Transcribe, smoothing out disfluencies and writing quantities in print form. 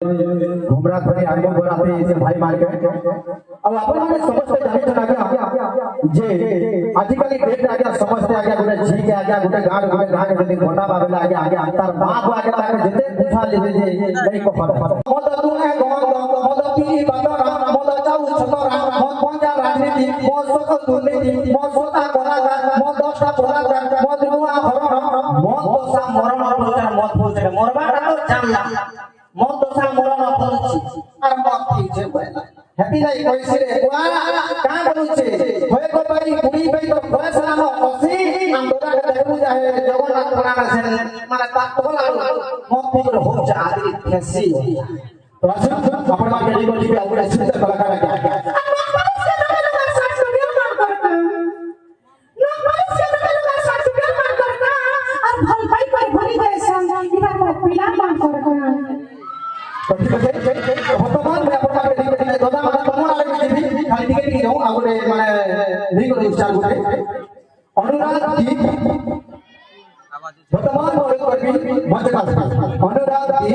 घुमरा धरी आगो बराते से भाई मार के अब अपन माने समझते जानि तो आज्ञा जे आजिकली डेट आज्ञा समझते आज्ञा गुटे जी के आज्ञा गुटे गाड़ जदी घोटा बाबेला आज्ञा अंतर बाप आज्ञा ताके जते पूछा लेबे जे नहीं को मत तुने मत पी बांदरा मत चाउ छतरा मत पंजा राजनीति मत सक दुर्नीति मत सोता कोरागा मत दशटा कोरागा मत नुआ हरण मत दशा मरण प्रचार मत पूछे मरबाटा तो जानला मत दशा मरण पड़छि আর মত পিছে বলা হেতি নাই কইছে রে ওয়া কা বলছে হয়ে কো পারি পুরি পাই তো ফয়সালা ন কসি আমরা দেখু যায় জগন্নাথ পুরাণ আছে মানে তাক বলা মত পুত্র হোক যা আদি ফেসি তো আসুন আপনার মা গলি গলি पे आउट ऐसे कलाकार है वर्तमान में अपन का बेटी बेटी दोदा माता तमोरा लगी थी खाली टिकट की जाऊं आगुरे माने नहीं करो स्टार गुटे अनुराग गीत वर्तमान में एक करबी मत का